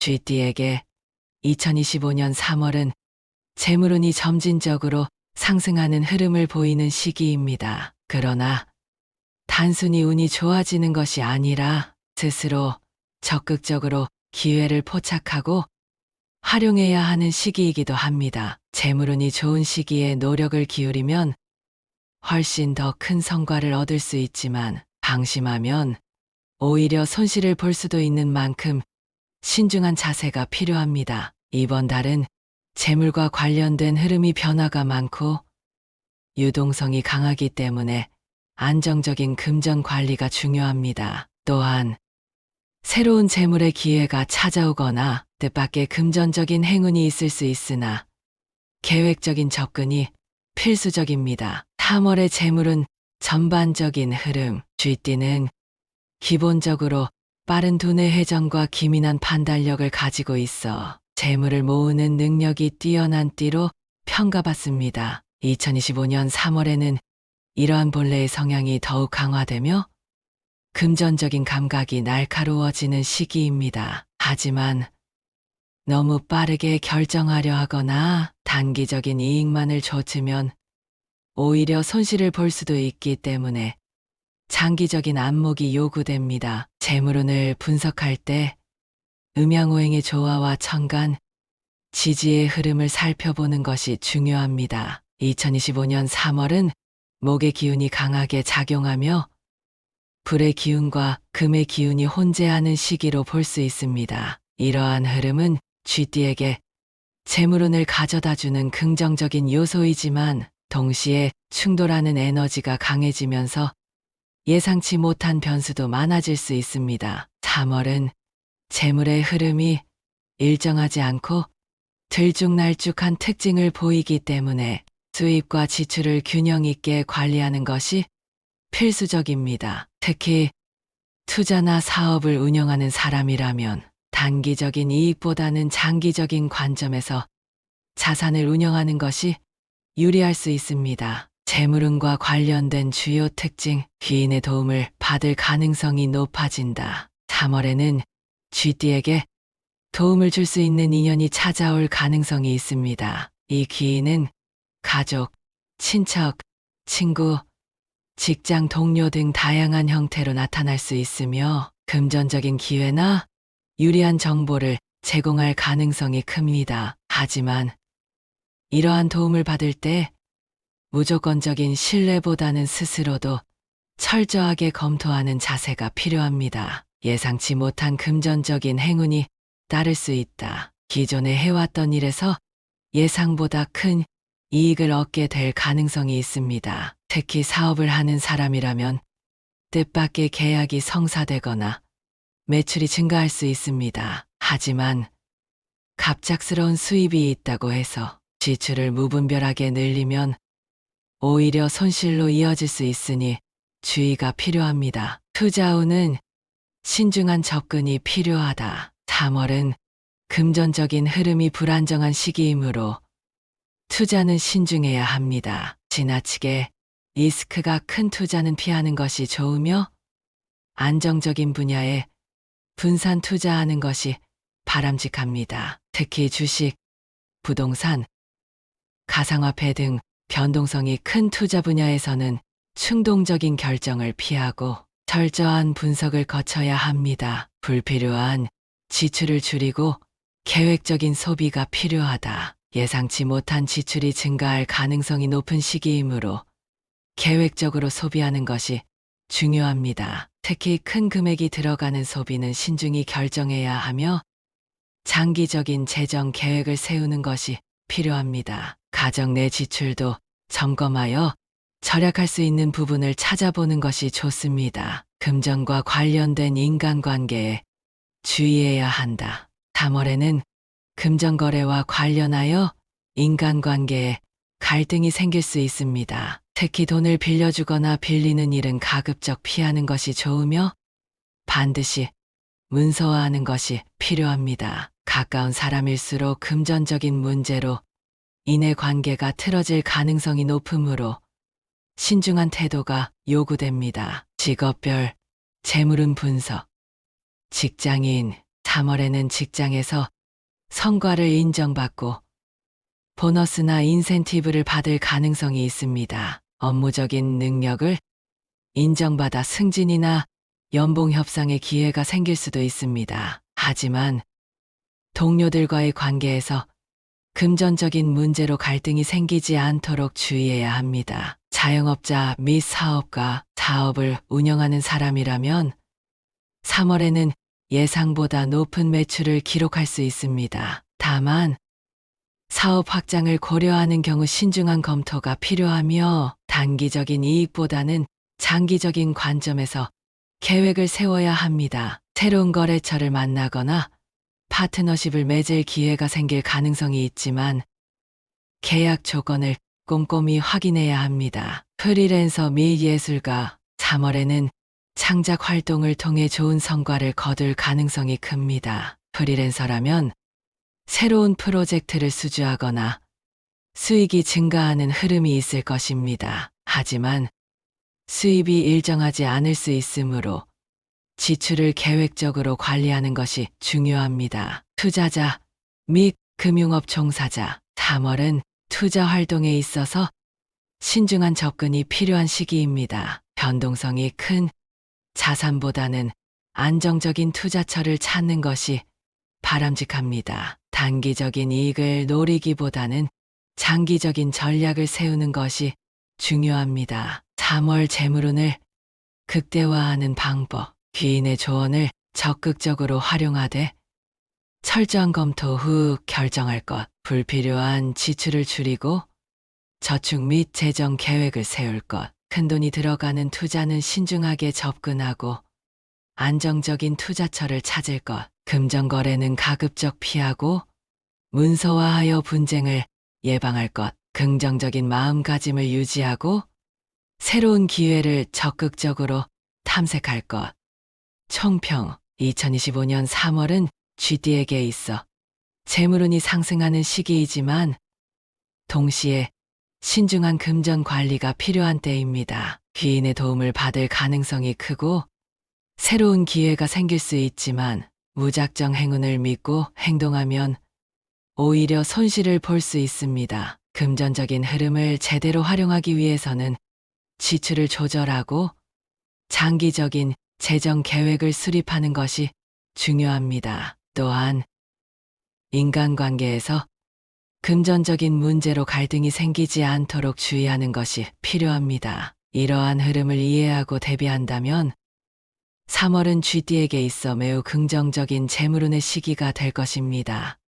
GD에게 2025년 3월은 재물운이 점진적으로 상승하는 흐름을 보이는 시기입니다. 그러나 단순히 운이 좋아지는 것이 아니라 스스로 적극적으로 기회를 포착하고 활용해야 하는 시기이기도 합니다. 재물운이 좋은 시기에 노력을 기울이면 훨씬 더 큰 성과를 얻을 수 있지만 방심하면 오히려 손실을 볼 수도 있는 만큼 신중한 자세가 필요합니다. 이번 달은 재물과 관련된 흐름이 변화가 많고 유동성이 강하기 때문에 안정적인 금전 관리가 중요합니다. 또한 새로운 재물의 기회가 찾아오거나 뜻밖의 금전적인 행운이 있을 수 있으나 계획적인 접근이 필수적입니다. 3월의 재물은 전반적인 흐름, GD는 기본적으로 빠른 두뇌 회전과 기민한 판단력을 가지고 있어 재물을 모으는 능력이 뛰어난 띠로 평가받습니다. 2025년 3월에는 이러한 본래의 성향이 더욱 강화되며 금전적인 감각이 날카로워지는 시기입니다. 하지만 너무 빠르게 결정하려 하거나 단기적인 이익만을 좇으면 오히려 손실을 볼 수도 있기 때문에 장기적인 안목이 요구됩니다. 재물운을 분석할 때 음양오행의 조화와 천간, 지지의 흐름을 살펴보는 것이 중요합니다. 2025년 3월은 목의 기운이 강하게 작용하며 불의 기운과 금의 기운이 혼재하는 시기로 볼 수 있습니다. 이러한 흐름은 GD에게 재물운을 가져다주는 긍정적인 요소이지만 동시에 충돌하는 에너지가 강해지면서 예상치 못한 변수도 많아질 수 있습니다. 3월은 재물의 흐름이 일정하지 않고 들쭉날쭉한 특징을 보이기 때문에 수입과 지출을 균형 있게 관리하는 것이 필수적입니다. 특히 투자나 사업을 운영하는 사람이라면 단기적인 이익보다는 장기적인 관점에서 자산을 운영하는 것이 유리할 수 있습니다. 재물운과 관련된 주요 특징, 귀인의 도움을 받을 가능성이 높아진다. 3월에는 GD에게 도움을 줄 수 있는 인연이 찾아올 가능성이 있습니다. 이 귀인은 가족, 친척, 친구, 직장 동료 등 다양한 형태로 나타날 수 있으며 금전적인 기회나 유리한 정보를 제공할 가능성이 큽니다. 하지만 이러한 도움을 받을 때 무조건적인 신뢰보다는 스스로도 철저하게 검토하는 자세가 필요합니다. 예상치 못한 금전적인 행운이 따를 수 있다. 기존에 해왔던 일에서 예상보다 큰 이익을 얻게 될 가능성이 있습니다. 특히 사업을 하는 사람이라면 뜻밖의 계약이 성사되거나 매출이 증가할 수 있습니다. 하지만 갑작스러운 수입이 있다고 해서 지출을 무분별하게 늘리면 오히려 손실로 이어질 수 있으니 주의가 필요합니다. 투자운은 신중한 접근이 필요하다. 3월은 금전적인 흐름이 불안정한 시기이므로 투자는 신중해야 합니다. 지나치게 리스크가 큰 투자는 피하는 것이 좋으며 안정적인 분야에 분산 투자하는 것이 바람직합니다. 특히 주식, 부동산, 가상화폐 등 변동성이 큰 투자 분야에서는 충동적인 결정을 피하고 철저한 분석을 거쳐야 합니다. 불필요한 지출을 줄이고 계획적인 소비가 필요하다. 예상치 못한 지출이 증가할 가능성이 높은 시기이므로 계획적으로 소비하는 것이 중요합니다. 특히 큰 금액이 들어가는 소비는 신중히 결정해야 하며 장기적인 재정 계획을 세우는 것이 필요합니다. 가정 내 지출도 점검하여 절약할 수 있는 부분을 찾아보는 것이 좋습니다. 금전과 관련된 인간관계에 주의해야 한다. 3월에는 금전거래와 관련하여 인간관계에 갈등이 생길 수 있습니다. 특히 돈을 빌려주거나 빌리는 일은 가급적 피하는 것이 좋으며 반드시 문서화하는 것이 필요합니다. 가까운 사람일수록 금전적인 문제로 인해 관계가 틀어질 가능성이 높으므로 신중한 태도가 요구됩니다. 직업별 재물운 분석. 직장인 3월에는 직장에서 성과를 인정받고 보너스나 인센티브를 받을 가능성이 있습니다. 업무적인 능력을 인정받아 승진이나 연봉 협상의 기회가 생길 수도 있습니다. 하지만 동료들과의 관계에서 금전적인 문제로 갈등이 생기지 않도록 주의해야 합니다. 자영업자 및 사업가, 사업을 운영하는 사람이라면 3월에는 예상보다 높은 매출을 기록할 수 있습니다. 다만 사업 확장을 고려하는 경우 신중한 검토가 필요하며 단기적인 이익보다는 장기적인 관점에서 계획을 세워야 합니다. 새로운 거래처를 만나거나 파트너십을 맺을 기회가 생길 가능성이 있지만 계약 조건을 꼼꼼히 확인해야 합니다. 프리랜서 및 예술가 3월에는 창작 활동을 통해 좋은 성과를 거둘 가능성이 큽니다. 프리랜서라면 새로운 프로젝트를 수주하거나 수익이 증가하는 흐름이 있을 것입니다. 하지만 수입이 일정하지 않을 수 있으므로 지출을 계획적으로 관리하는 것이 중요합니다. 투자자 및 금융업 종사자 3월은 투자 활동에 있어서 신중한 접근이 필요한 시기입니다. 변동성이 큰 자산보다는 안정적인 투자처를 찾는 것이 바람직합니다. 단기적인 이익을 노리기보다는 장기적인 전략을 세우는 것이 중요합니다. 3월 재물운을 극대화하는 방법, 귀인의 조언을 적극적으로 활용하되 철저한 검토 후 결정할 것, 불필요한 지출을 줄이고 저축 및 재정 계획을 세울 것, 큰돈이 들어가는 투자는 신중하게 접근하고 안정적인 투자처를 찾을 것, 금전거래는 가급적 피하고 문서화하여 분쟁을 예방할 것, 긍정적인 마음가짐을 유지하고 새로운 기회를 적극적으로 탐색할 것. 총평 2025년 3월은 쥐띠에게 있어 재물운이 상승하는 시기이지만 동시에 신중한 금전 관리가 필요한 때입니다. 귀인의 도움을 받을 가능성이 크고 새로운 기회가 생길 수 있지만 무작정 행운을 믿고 행동하면 오히려 손실을 볼 수 있습니다. 금전적인 흐름을 제대로 활용하기 위해서는 지출을 조절하고 장기적인 재정 계획을 수립하는 것이 중요합니다. 또한 인간관계에서 금전적인 문제로 갈등이 생기지 않도록 주의하는 것이 필요합니다. 이러한 흐름을 이해하고 대비한다면 3월은 쥐띠에게 있어 매우 긍정적인 재물운의 시기가 될 것입니다.